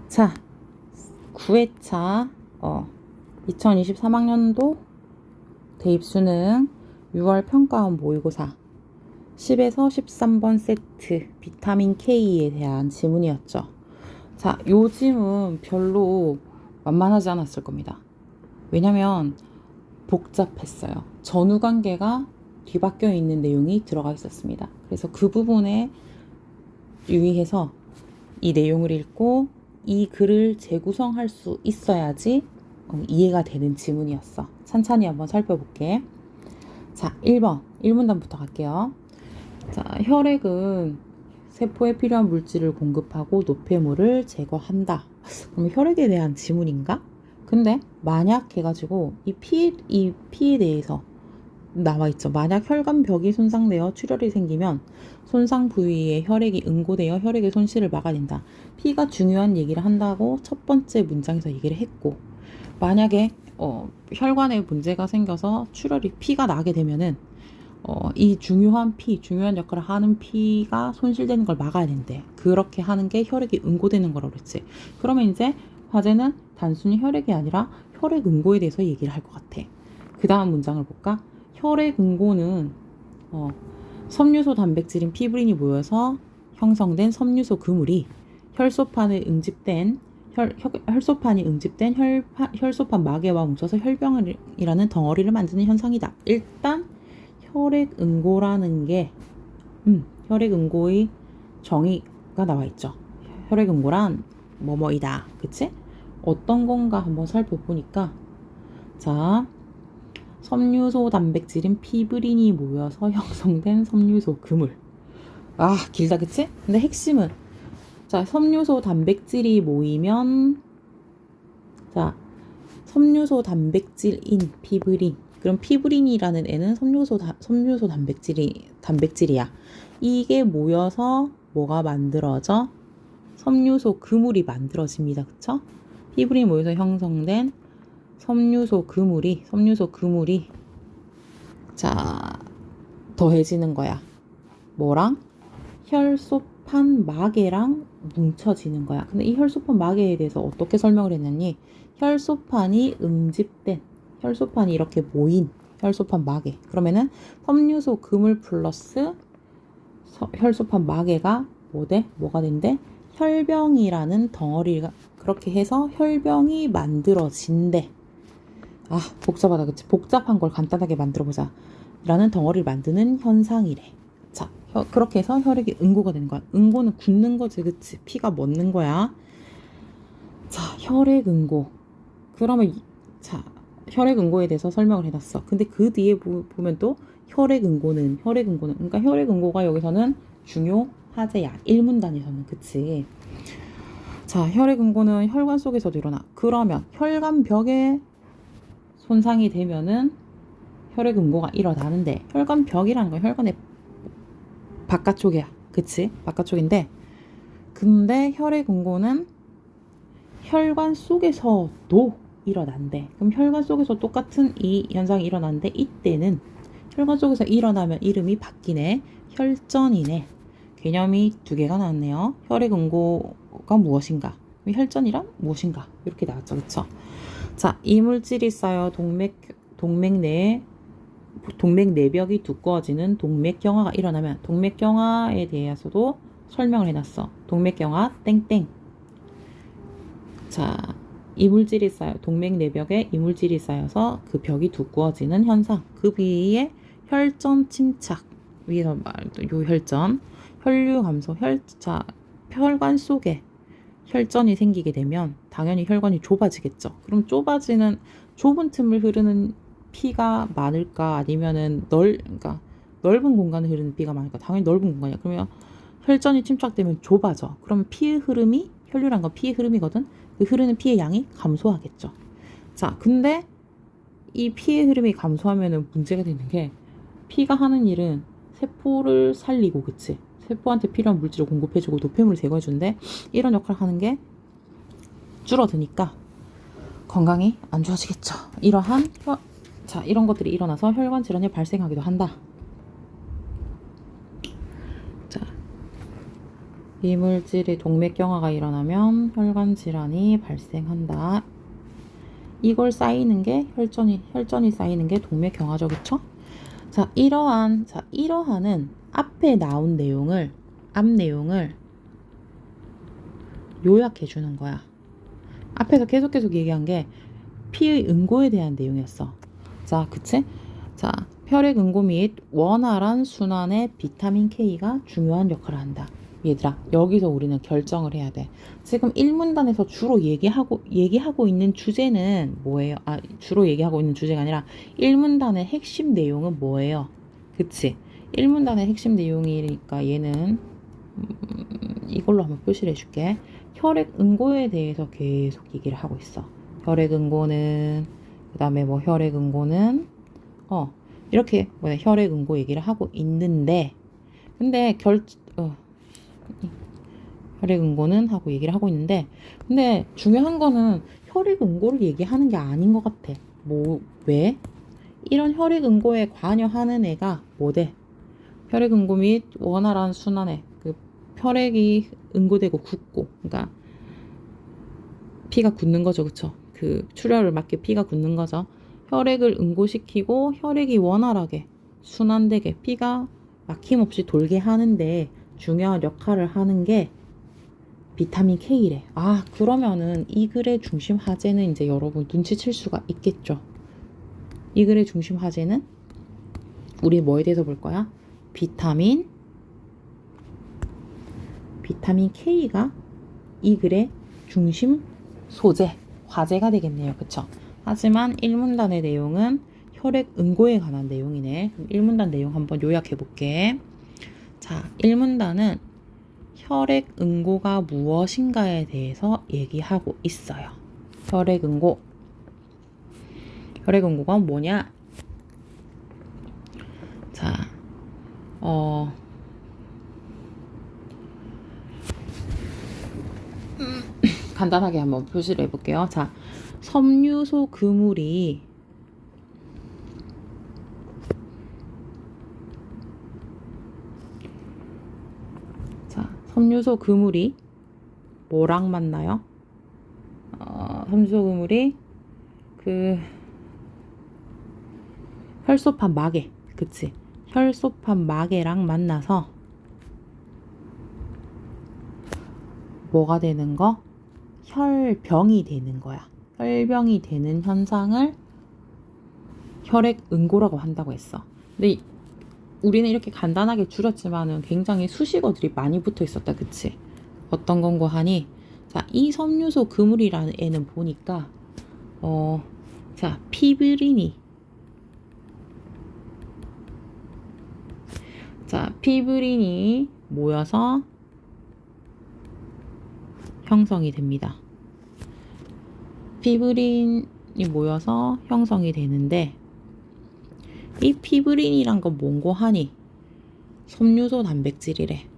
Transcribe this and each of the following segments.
자, 9회차 2023학년도 대입수능 6월 평가원 모의고사 10에서 13번 세트 비타민 K에 대한 지문이었죠. 자, 요즘은 별로 만만하지 않았을 겁니다. 왜냐면 복잡했어요. 전후관계가 뒤바뀌어 있는 내용이 들어가 있었습니다. 그래서 그 부분에 유의해서 이 내용을 읽고 이 글을 재구성할 수 있어야지 이해가 되는 지문이었어. 찬찬히 한번 살펴볼게. 자, 1번 1문단부터 갈게요. 자, 혈액은 세포에 필요한 물질을 공급하고 노폐물을 제거한다. 그럼 혈액에 대한 지문인가? 근데 만약 해가지고 이 피에 대해서 나와 있죠. 만약 혈관벽이 손상되어 출혈이 생기면 손상 부위에 혈액이 응고되어 혈액의 손실을 막아낸다. 피가 중요한 얘기를 한다고 첫 번째 문장에서 얘기를 했고, 만약에 혈관에 문제가 생겨서 출혈이 피가 나게 되면은 이 중요한 역할을 하는 피가 손실되는 걸 막아야 된대. 그렇게 하는 게 혈액이 응고되는 거라고 그랬지. 그러면 이제 과제는 단순히 혈액이 아니라 혈액 응고에 대해서 얘기를 할 것 같아. 그 다음 문장을 볼까? 혈액 응고는 섬유소 단백질인 피브린이 모여서 형성된 섬유소 그물이 혈소판이 응집된 혈소판 마개와 뭉쳐서 혈병이라는 덩어리를 만드는 현상이다. 일단 혈액 응고라는 게 혈액 응고의 정의가 나와 있죠. 혈액 응고란 뭐뭐이다. 그치? 어떤 건가 한번 살펴보니까, 자, 섬유소 단백질인 피브린이 모여서 형성된 섬유소 그물. 아, 길다, 그치? 근데 핵심은, 자, 섬유소 단백질이 모이면, 자, 섬유소 단백질인 피브린. 그럼 피브린이라는 애는 섬유소 단백질이야. 이게 모여서 뭐가 만들어져? 섬유소 그물이 만들어집니다. 그쵸? 피브린이 모여서 형성된 섬유소 그물이 자, 더해지는 거야. 뭐랑? 혈소판 마개랑 뭉쳐지는 거야. 근데 이 혈소판 마개에 대해서 어떻게 설명을 했느니, 혈소판이 이렇게 모인 혈소판 마개. 그러면은 섬유소 그물 플러스 혈소판 마개가 뭐가 된대? 혈병이라는 덩어리가, 그렇게 해서 혈병이 만들어진대. 아, 복잡하다, 그치? 복잡한 걸 간단하게 만들어보자 라는 덩어리를 만드는 현상이래. 자, 그렇게 해서 혈액이 응고가 되는 거야. 응고는 굳는 거지, 그치? 피가 멎는 거야. 자, 혈액 응고. 그러면 자, 혈액 응고에 대해서 설명을 해놨어. 근데 그 뒤에 보면 또 혈액 응고는 그러니까 혈액 응고가 여기서는 중요 화제야. 1문단에서는. 그치? 자, 혈액 응고는 혈관 속에서도 일어나. 그러면 혈관벽에 손상이 되면은 혈액 응고가 일어나는데, 혈관벽이라는 건 혈관의 바깥쪽이야. 그치? 바깥쪽인데, 근데 혈액 응고는 혈관 속에서도 일어난대. 그럼 혈관 속에서 똑같은 이 현상이 일어나는데, 이때는 혈관 속에서 일어나면 이름이 바뀌네. 혈전이네. 개념이 두 개가 나왔네요. 혈액 응고가 무엇인가? 혈전이란 무엇인가? 이렇게 나왔죠. 그쵸? 자, 이물질이 쌓여 동맥 내벽이 두꺼워지는 동맥경화가 일어나면, 동맥경화에 대해서도 설명을 해놨어. 동맥경화 땡땡. 자, 동맥 내벽에 이물질이 쌓여서 그 벽이 두꺼워지는 현상. 그 위에 혈전 침착. 위에서 말도 요 혈전, 혈류 감소, 혈관 속에 혈전이 생기게 되면 당연히 혈관이 좁아지겠죠. 그럼 좁은 틈을 흐르는 피가 많을까, 아니면은 그러니까 넓은 공간을 흐르는 피가 많을까? 당연히 넓은 공간이야. 그러면 혈전이 침착되면 좁아져. 그럼 피의 흐름이, 혈류란 건 피의 흐름이거든. 그 흐르는 피의 양이 감소하겠죠. 자, 근데 이 피의 흐름이 감소하면은 문제가 되는 게, 피가 하는 일은 세포를 살리고, 그치? 세포한테 필요한 물질을 공급해주고 노폐물을 제거해주는데, 이런 역할을 하는 게 줄어드니까 건강이 안 좋아지겠죠. 이런 것들이 일어나서 혈관 질환이 발생하기도 한다. 자, 이물질의 동맥경화가 일어나면 혈관 질환이 발생한다. 이걸 쌓이는 게 혈전이 쌓이는 게 동맥경화죠, 그쵸? 자, 이러한은 앞에 나온 내용을 앞 내용을 요약해 주는 거야. 앞에서 계속 얘기한 게 피의 응고에 대한 내용이었어. 자, 그치? 자, 혈액 응고 및 원활한 순환에 비타민 K가 중요한 역할을 한다. 얘들아, 여기서 우리는 결정을 해야 돼. 지금 1문단에서 주로 얘기하고 있는 주제는 뭐예요? 주로 얘기하고 있는 주제가 아니라 1문단의 핵심 내용은 뭐예요? 그치? 1문단의 핵심 내용이니까 얘는 이걸로 한번 표시를 해줄게. 혈액 응고에 대해서 계속 얘기를 하고 있어. 혈액 응고는, 그 다음에 뭐 혈액 응고는, 이렇게 혈액 응고 얘기를 하고 있는데, 근데 혈액 응고는 하고 얘기를 하고 있는데, 근데 중요한 거는 혈액 응고를 얘기하는 게 아닌 것 같아. 왜? 이런 혈액 응고에 관여하는 애가 뭐대? 혈액 응고 및 원활한 순환에 혈액이 응고되고 굳고, 그러니까 피가 굳는 거죠, 그쵸? 그 출혈을 막게 피가 굳는 거죠. 혈액을 응고시키고 혈액이 원활하게 순환되게 피가 막힘없이 돌게 하는데 중요한 역할을 하는 게 비타민 K래. 그러면은 이 글의 중심 화제는 이제 여러분 눈치챌 수가 있겠죠. 이 글의 중심 화제는 우리 뭐에 대해서 볼 거야? 비타민 K가 이 글의 중심 소재, 화제가 되겠네요. 그쵸? 하지만 1문단의 내용은 혈액 응고에 관한 내용이네. 그럼 1문단 내용 한번 요약해 볼게. 자, 1문단은 혈액 응고가 무엇인가에 대해서 얘기하고 있어요. 혈액 응고가 뭐냐? 자, 간단하게 한번 표시를 해볼게요. 자, 섬유소 그물이 뭐랑 만나요? 섬유소 그물이 혈소판 마개, 그치? 혈소판 마개랑 만나서 뭐가 되는 거? 혈병이 되는 거야. 혈병이 되는 현상을 혈액 응고라고 한다고 했어. 근데 우리는 이렇게 간단하게 줄였지만은 굉장히 수식어들이 많이 붙어 있었다, 그치? 어떤 건고 하니, 자, 이 섬유소 그물이라는 애는 보니까, 피브린이 모여서 형성이 됩니다. 피브린이 모여서 형성이 되는데, 이 피브린이란 건 뭔고 하니 섬유소 단백질이래.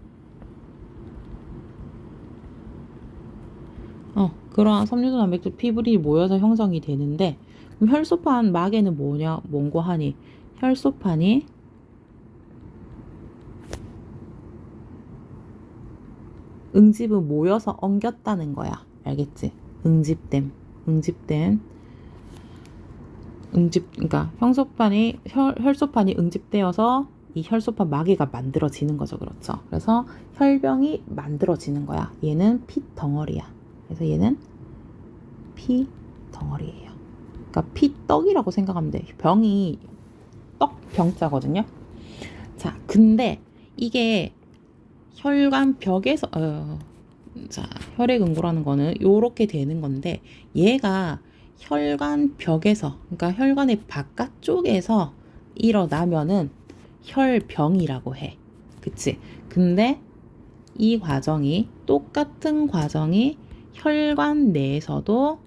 그러한 섬유소 단백질 피브린이 모여서 형성이 되는데, 그럼 혈소판 마개는 뭔고 하니 혈소판이 응집은 모여서 엉겼다는 거야. 알겠지? 그러니까 혈소판이 응집되어서 이 혈소판 마개가 만들어지는 거죠. 그렇죠? 그래서 혈병이 만들어지는 거야. 얘는 핏덩어리야. 그래서 얘는 피덩어리예요. 그러니까 피떡이라고 생각하면 돼. 병이 병자거든요. 자, 근데 이게 혈관 벽에서 혈액 응고라는 거는 요렇게 되는 건데, 얘가 혈관 벽에서, 그러니까 혈관의 바깥쪽에서 일어나면은 혈병이라고 해. 그치? 근데 이 과정이, 똑같은 과정이 혈관 내에서도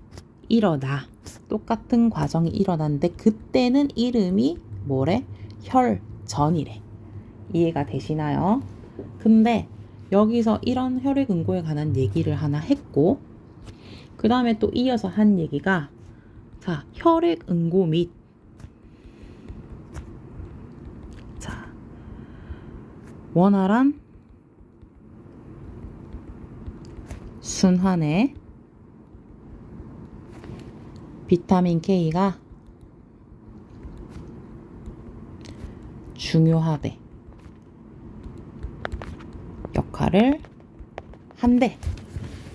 똑같은 과정이 일어나는데, 그때는 이름이 뭐래? 혈전이래. 이해가 되시나요? 근데 여기서 이런 혈액 응고에 관한 얘기를 하나 했고, 그 다음에 또 이어서 한 얘기가, 자, 혈액 응고 및 원활한 순환에 비타민 K가 중요하대. 역할을 한대.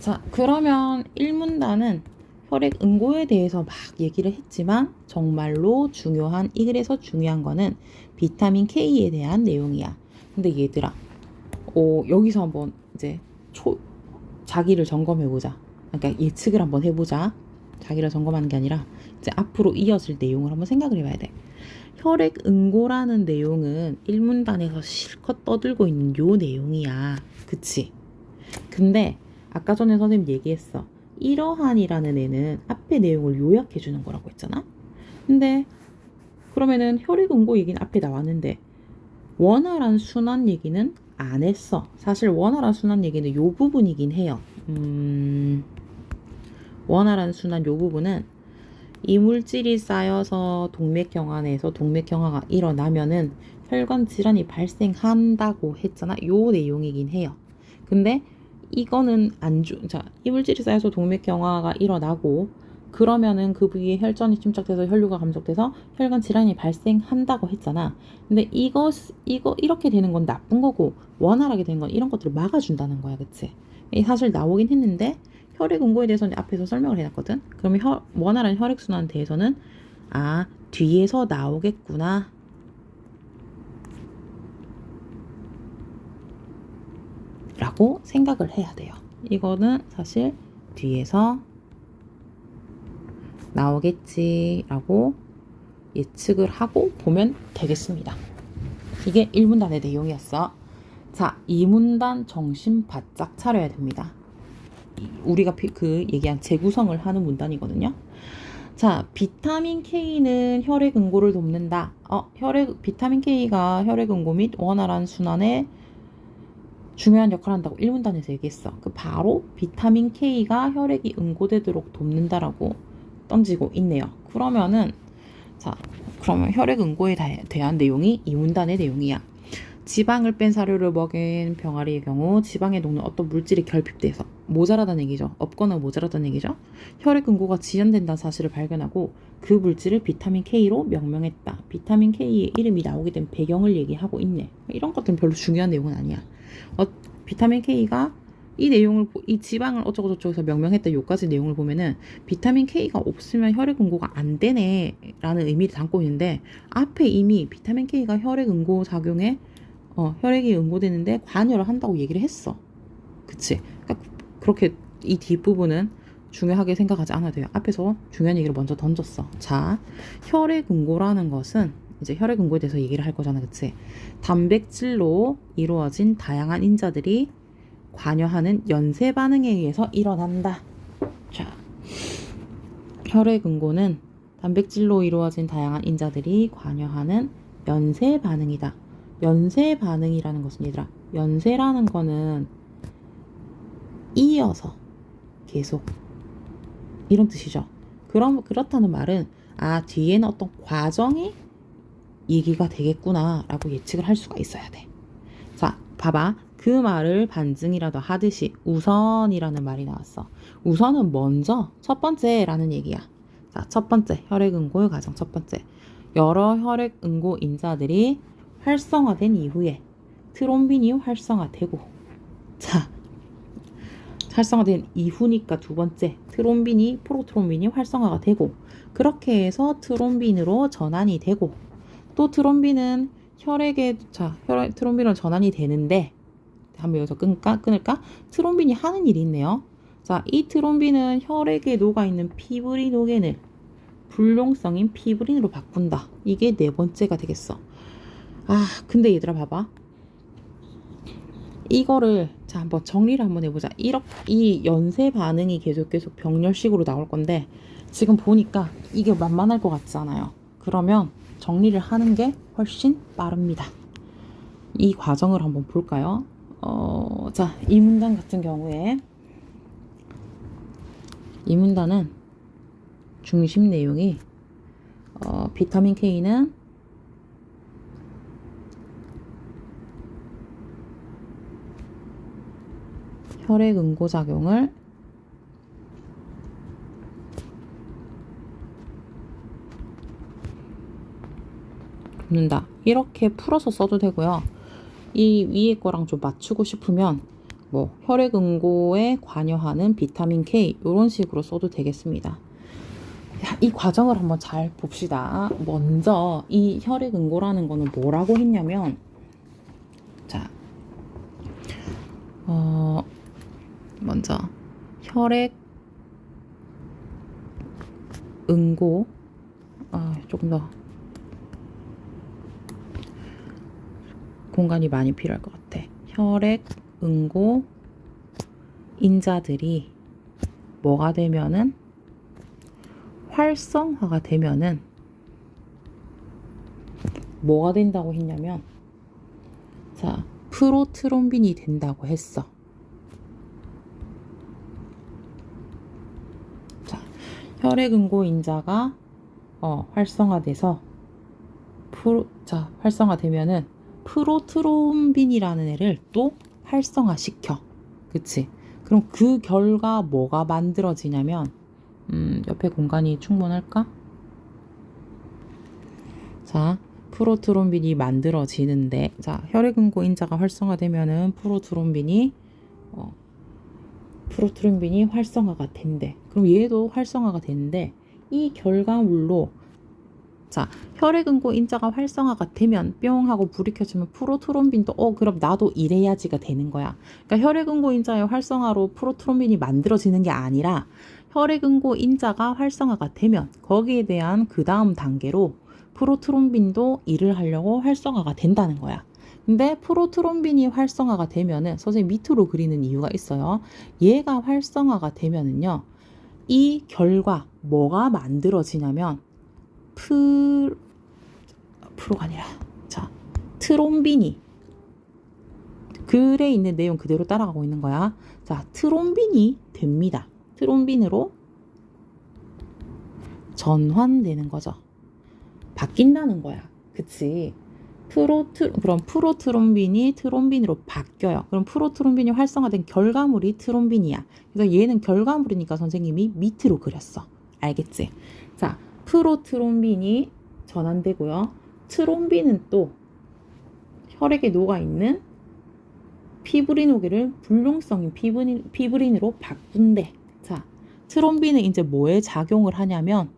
자, 그러면 1문단은 혈액응고에 대해서 막 얘기를 했지만 정말로 중요한, 이 글에서 중요한 거는 비타민 K에 대한 내용이야. 근데 얘들아, 여기서 한번 이제 자기를 점검해보자. 그러니까 예측을 한번 해보자. 자기를 점검하는 게 아니라 이제 앞으로 이어질 내용을 한번 생각을 해봐야 돼. 혈액응고라는 내용은 1문단에서 실컷 떠들고 있는 요 내용이야. 그치? 근데 아까 전에 선생님 얘기했어. 이러한이라는 애는 앞에 내용을 요약해 주는 거라고 했잖아. 근데 그러면은 혈액응고 얘기는 앞에 나왔는데 원활한 순환 얘기는 안 했어. 사실 원활한 순환 얘기는 요 부분이긴 해요. 원활한 순환 요 부분은 이물질이 쌓여서 동맥경화내에서 동맥경화가 일어나면은 혈관 질환이 발생한다고 했잖아. 요 내용이긴 해요. 근데 이거는 자, 이물질이 쌓여서 동맥경화가 일어나고 그러면은 그 부위에 혈전이 침착돼서 혈류가 감속돼서 혈관 질환이 발생한다고 했잖아. 근데 이거 이렇게 되는 건 나쁜 거고 원활하게 되는 건 이런 것들을 막아준다는 거야. 그치? 사실 나오긴 했는데 혈액응고에 대해서는 앞에서 설명을 해놨거든. 그러면 원활한 혈액순환에 대해서는 뒤에서 나오겠구나 라고 생각을 해야 돼요. 이거는 사실 뒤에서 나오겠지 라고 예측을 하고 보면 되겠습니다. 이게 1문단의 내용이었어. 자, 2문단 정신 바짝 차려야 됩니다. 우리가 그 얘기한 재구성을 하는 문단이거든요. 자, 비타민 K는 혈액응고를 돕는다. 비타민 K가 혈액응고 및 원활한 순환에 중요한 역할을 한다고 1문단에서 얘기했어. 바로 비타민 K가 혈액이 응고되도록 돕는다라고 던지고 있네요. 그러면 혈액응고에 대한 내용이 2문단의 내용이야. 지방을 뺀 사료를 먹인 병아리의 경우 지방에 녹는 어떤 물질이 결핍돼서 모자라다는 얘기죠. 없거나 모자라다는 얘기죠. 혈액응고가 지연된다는 사실을 발견하고 그 물질을 비타민 K로 명명했다. 비타민 K의 이름이 나오게 된 배경을 얘기하고 있네. 이런 것들은 별로 중요한 내용은 아니야. 비타민 K가 이 지방을 어쩌고저쩌고 해서 명명했다. 요까지 내용을 보면은 비타민 K가 없으면 혈액응고가 안 되네 라는 의미를 담고 있는데 앞에 이미 비타민 K가 혈액응고 작용에 혈액이 응고되는데 관여를 한다고 얘기를 했어. 그치? 그러니까 그렇게 이 뒷부분은 중요하게 생각하지 않아도 돼요. 앞에서 중요한 얘기를 먼저 던졌어. 자, 혈액응고라는 것은 이제 혈액응고에 대해서 얘기를 할 거잖아. 그치? 단백질로 이루어진 다양한 인자들이 관여하는 연쇄 반응에 의해서 일어난다. 자, 혈액응고는 단백질로 이루어진 다양한 인자들이 관여하는 연쇄 반응이다. 연쇄 반응이라는 것은 얘들아, 연쇄라는 거는 이어서 계속 이런 뜻이죠. 그렇다는 말은 뒤에는 어떤 과정이 얘기가 되겠구나 라고 예측을 할 수가 있어야 돼. 자, 봐봐. 그 말을 반증이라도 하듯이 우선이라는 말이 나왔어. 우선은 먼저 첫 번째라는 얘기야. 자, 첫 번째 혈액응고의 과정 첫 번째. 여러 혈액응고 인자들이 활성화된 이후에 트롬빈이 활성화되고, 자, 활성화된 이후니까 두 번째 프로트롬빈이 활성화가 되고, 그렇게 해서 트롬빈으로 전환이 되고, 또 트롬빈은 트롬빈으로 전환이 되는데, 한번 여기서 끊을까? 트롬빈이 하는 일이 있네요. 자, 이 트롬빈은 혈액에 녹아있는 피브리노겐을 불용성인 피브린으로 바꾼다. 이게 네 번째가 되겠어. 근데 얘들아 봐봐. 이거를 한번 정리를 한번 해보자. 이 연쇄 반응이 계속 병렬식으로 나올 건데 지금 보니까 이게 만만할 것 같지 않아요. 그러면 정리를 하는 게 훨씬 빠릅니다. 이 과정을 한번 볼까요? 자, 이 문단 같은 경우에 이 문단은 중심 내용이 비타민 K는 혈액 응고작용을 돕는다. 이렇게 풀어서 써도 되고요. 이 위에 거랑 좀 맞추고 싶으면 뭐 혈액응고에 관여하는 비타민 K 이런 식으로 써도 되겠습니다. 이 과정을 한번 잘 봅시다. 먼저 이 혈액응고라는 거는 뭐라고 했냐면, 자, 먼저 혈액응고, 조금 더 공간이 많이 필요할 것 같아. 혈액응고 인자들이 뭐가 되면은, 활성화가 되면은 뭐가 된다고 했냐면, 자, 프로트롬빈이 된다고 했어. 자, 혈액응고 인자가 활성화돼서 활성화되면은 프로트롬빈이라는 애를 또 활성화시켜. 그치? 그럼 그 결과 뭐가 만들어지냐면, 옆에 공간이 충분할까? 자, 프로트롬빈이 만들어지는데, 자, 혈액응고 인자가 활성화되면은 프로트롬빈이 활성화가 된대. 그럼 얘도 활성화가 되는데, 이 결과물로, 자, 혈액응고 인자가 활성화가 되면 뿅 하고 불이 켜지면 프로트롬빈도 그럼 나도 이래야지가 되는 거야. 그러니까 혈액응고 인자의 활성화로 프로트롬빈이 만들어지는 게 아니라, 혈액응고 인자가 활성화가 되면 거기에 대한 그 다음 단계로 프로트롬빈도 일을 하려고 활성화가 된다는 거야. 근데 프로트롬빈이 활성화가 되면은, 선생님 밑으로 그리는 이유가 있어요. 얘가 활성화가 되면은요, 이 결과 뭐가 만들어지냐면 프로가 아니라, 자, 트롬빈이, 글에 있는 내용 그대로 따라가고 있는 거야. 자, 트롬빈이 됩니다. 트롬빈으로 전환되는 거죠. 바뀐다는 거야. 그치? 그럼 프로트롬빈이 트롬빈으로 바뀌어요. 그럼 프로트롬빈이 활성화된 결과물이 트롬빈이야. 그래서 얘는 결과물이니까 선생님이 밑으로 그렸어. 알겠지? 자, 프로트롬빈이 전환되고요. 트롬빈은 또 혈액에 녹아있는 피브리노게를 불용성인 피브린으로 바꾼대. 자, 트롬빈은 이제 뭐에 작용을 하냐면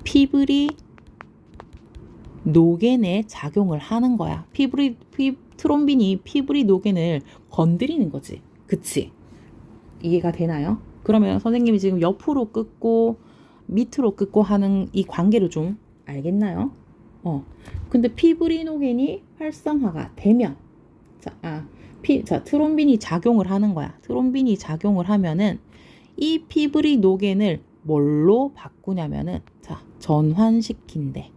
피브리노겐에 작용을 하는 거야. 트롬빈이 피브리노겐을 건드리는 거지. 그치? 이해가 되나요? 그러면 선생님이 지금 옆으로 긋고 밑으로 긋고 하는 이 관계를 좀 알겠나요? 근데 피브리노겐이 활성화가 되면, 트롬빈이 작용을 하는 거야. 트롬빈이 작용을 하면은 이 피브리노겐을 뭘로 바꾸냐면은, 자, 전환시킨대.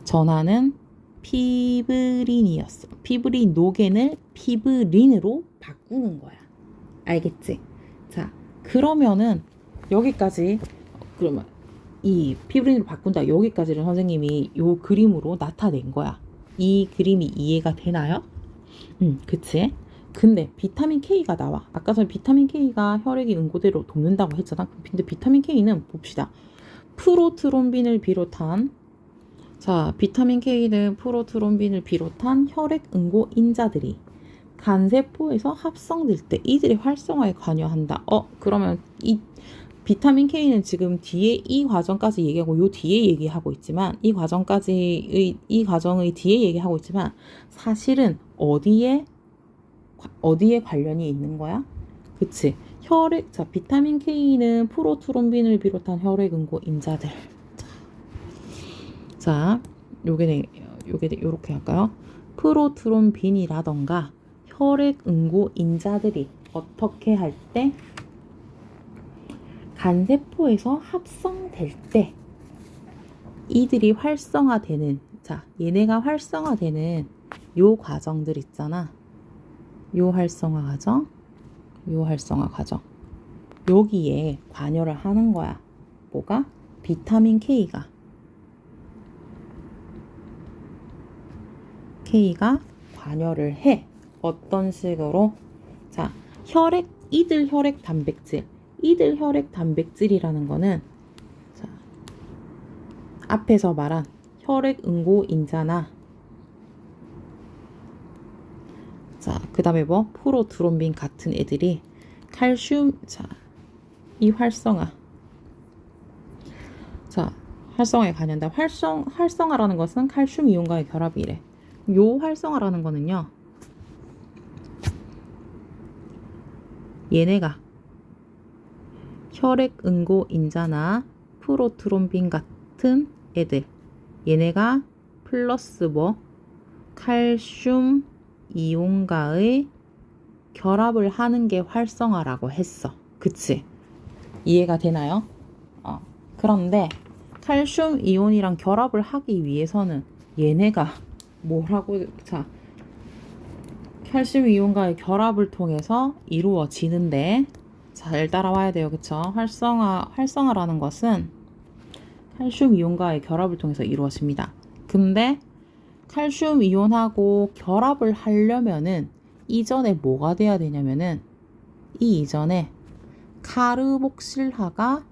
전환은 피브린이었어. 피브리노겐을 피브린으로 바꾸는 거야. 알겠지? 자, 그러면은 여기까지, 그러면 이 피브린으로 바꾼다, 여기까지를 선생님이 요 그림으로 나타낸 거야. 이 그림이 이해가 되나요? 그치? 근데 비타민 K가 나와. 아까 전에 비타민 K가 혈액이 응고대로 돕는다고 했잖아. 근데 비타민 K는 봅시다. 비타민 K는 프로트롬빈을 비롯한 혈액 응고 인자들이 간세포에서 합성될 때 이들의 활성화에 관여한다. 그러면 이 비타민 K는 지금 뒤에 이 과정까지 얘기하고 요 뒤에 얘기하고 있지만, 이 과정의 뒤에 얘기하고 있지만, 사실은 어디에 관련이 있는 거야? 그치? 비타민 K는 프로트롬빈을 비롯한 혈액 응고 인자들. 자, 요게 요렇게 할까요? 프로트롬빈이라던가 혈액 응고 인자들이 어떻게 할 때, 간세포에서 합성될 때 이들이 활성화되는, 자, 얘네가 활성화되는 요 과정들 있잖아. 요 활성화 과정. 여기에 관여를 하는 거야. 뭐가? 비타민 K가 관여를 해. 어떤 식으로? 자, 이들 혈액 단백질이라는 거는, 자, 앞에서 말한 혈액응고인자나 자, 그 다음에 뭐 프로트롬빈 같은 애들이 칼슘 자, 이 활성화 자, 활성화에 관련된 활성화라는 것은 칼슘 이온과의 결합이래. 요 활성화라는 거는요. 얘네가 혈액응고인자나 프로트롬빈 같은 애들 얘네가 플러스 뭐 칼슘 이온과의 결합을 하는 게 활성화라고 했어. 그치? 이해가 되나요? 그런데 칼슘 이온이랑 결합을 하기 위해서는 얘네가 뭐라고 자 칼슘 이온과의 결합을 통해서 이루어지는데 잘 따라와야 돼요. 그쵸? 활성화라는 것은 칼슘 이온과의 결합을 통해서 이루어집니다. 근데 칼슘 이온하고 결합을 하려면은 이전에 뭐가 돼야 되냐면은 이 이전에 카르복실화가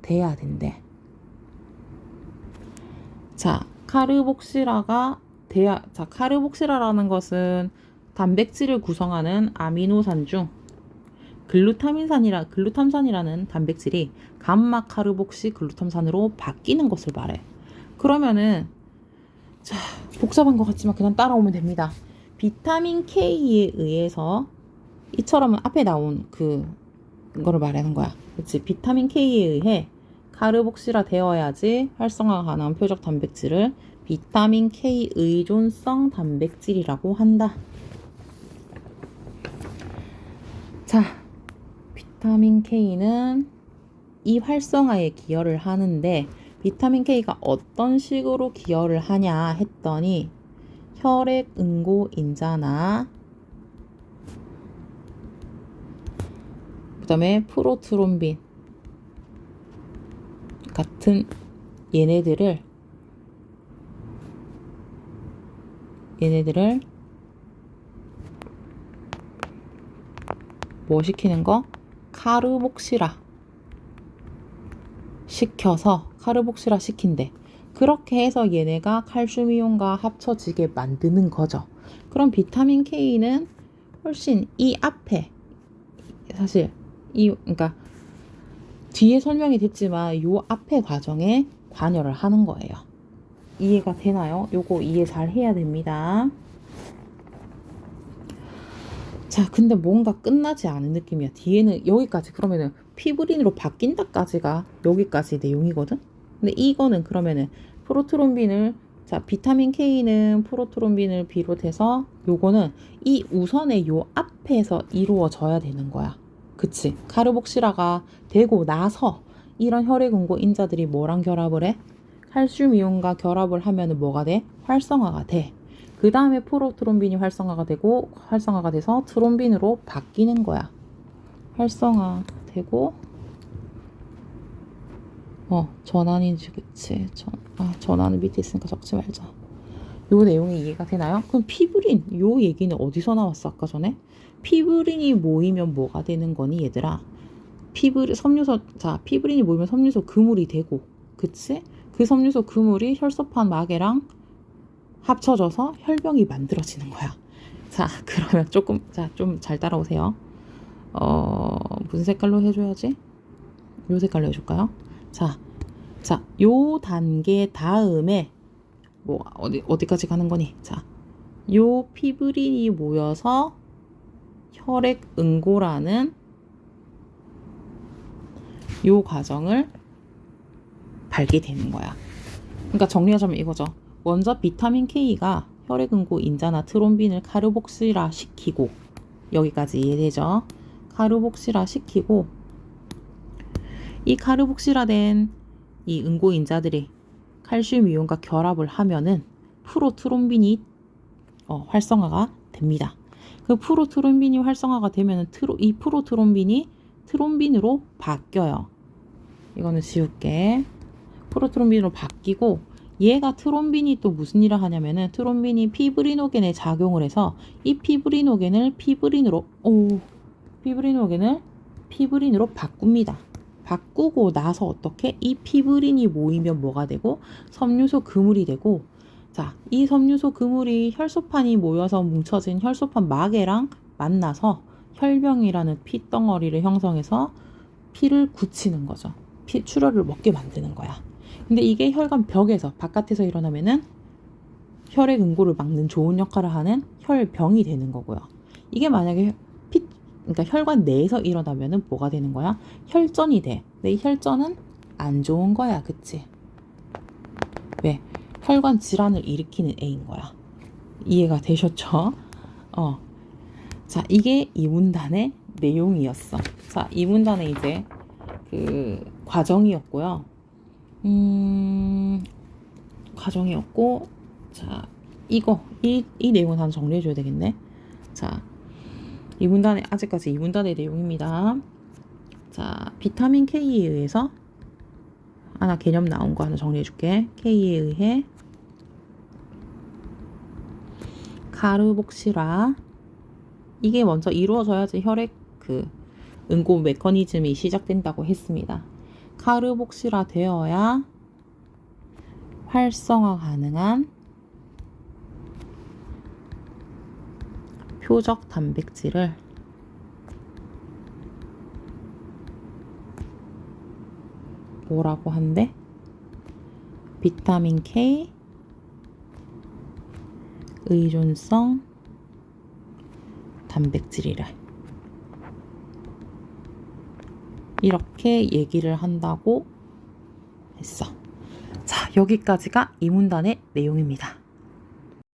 돼야 된대. 자, 카르복실화라는 것은 단백질을 구성하는 아미노산 중 글루탐산이라는 단백질이 감마 카르복시 글루탐산으로 바뀌는 것을 말해. 그러면은 자, 복잡한 것 같지만 그냥 따라오면 됩니다. 비타민 K에 의해서 이처럼 앞에 나온 그거를 말하는 거야. 그치? 비타민 K에 의해 카르복실화 되어야지 활성화가 가능한 표적 단백질을 비타민 K 의존성 단백질이라고 한다. 자, 비타민 K는 이 활성화에 기여를 하는데 비타민 K가 어떤 식으로 기여를 하냐 했더니 혈액응고인자나 그 다음에 프로트롬빈 같은 얘네들을 뭐 시키는 거? 카르복실화 시킨대. 그렇게 해서 얘네가 칼슘 이온과 합쳐지게 만드는 거죠. 그럼 비타민 K는 훨씬 이 앞에 사실 그러니까 뒤에 설명이 됐지만 요 앞에 과정에 관여를 하는 거예요. 이해가 되나요? 요거 이해 잘 해야 됩니다. 자, 근데 뭔가 끝나지 않은 느낌이야. 뒤에는 여기까지 그러면은 피브린으로 바뀐다까지가 여기까지 내용이거든. 근데 이거는 그러면은 비타민 K는 프로트롬빈을 비롯해서 요거는 이 우선의 요 앞에서 이루어져야 되는 거야. 그치? 카르복실화가 되고 나서 이런 혈액응고인자들이 뭐랑 결합을 해? 칼슘 이온과 결합을 하면은 뭐가 돼? 활성화가 돼. 그 다음에 프로트롬빈이 활성화가 돼서 트롬빈으로 바뀌는 거야. 활성화되고 전환인지 그치? 전환은 밑에 있으니까 적지 말자. 요 내용이 이해가 되나요? 그럼 피브린 요 얘기는 어디서 나왔어? 아까 전에 피브린이 모이면 뭐가 되는 거니 얘들아? 피브린이 모이면 섬유소 그물이 되고, 그치? 그 섬유소 그물이 혈소판 마개랑 합쳐져서 혈병이 만들어지는 거야. 자, 그러면 좀 잘 따라오세요. 무슨 색깔로 해줘야지? 요 색깔로 해줄까요? 자, 요 단계 다음에 뭐 어디까지 가는 거니? 자, 요 피브린이 모여서 혈액응고라는 요 과정을 밟게 되는 거야. 그러니까 정리하자면 이거죠. 먼저 비타민 K가 혈액응고인자나 트롬빈을 카르복실화 시키고, 여기까지 이해되죠? 카르복실화 시키고, 이 카르복실화된 이 응고인자들이 칼슘 이온과 결합을 하면은 프로트롬빈이 활성화가 됩니다. 그 프로트롬빈이 활성화가 되면은 이 프로트롬빈이 트롬빈으로 바뀌어요. 이거는 지울게. 프로트롬빈으로 바뀌고, 얘가 트롬빈이 또 무슨 일을 하냐면은 트롬빈이 피브리노겐에 작용을 해서 이 피브리노겐을 피브린으로 바꿉니다. 바꾸고 나서 어떻게 이 피브린이 모이면 뭐가 되고 섬유소 그물이 되고 자, 이 섬유소 그물이 혈소판이 모여서 뭉쳐진 혈소판 마개랑 만나서 혈병이라는 피덩어리를 형성해서 피를 굳히는 거죠. 출혈을 먹게 만드는 거야. 근데 이게 혈관 벽에서 바깥에서 일어나면은 혈액 응고를 막는 좋은 역할을 하는 혈병이 되는 거고요. 이게 만약에 그러니까 혈관 내에서 일어나면은 뭐가 되는 거야? 혈전이 돼. 근데 이 혈전은 안 좋은 거야, 그치? 왜? 혈관 질환을 일으키는 애인 거야. 이해가 되셨죠? 자, 이게 이 문단의 내용이었어. 자, 이 문단의 이제 그 과정이었고요. 과정이었고, 자, 이 내용은 한 정리해줘야 되겠네. 자, 이 문단의, 아직까지 이 문단의 내용입니다. 자, 비타민 K에 의해서, 하나 개념 나온 거 하나 정리해줄게. K에 의해 카르복실화, 이게 먼저 이루어져야지 혈액 그 응고 메커니즘이 시작된다고 했습니다. 카르복실화 되어야 활성화 가능한 표적 단백질을 뭐라고 한대? 비타민 K 의존성 단백질이래. 이렇게 얘기를 한다고 했어. 자, 여기까지가 이 문단의 내용입니다.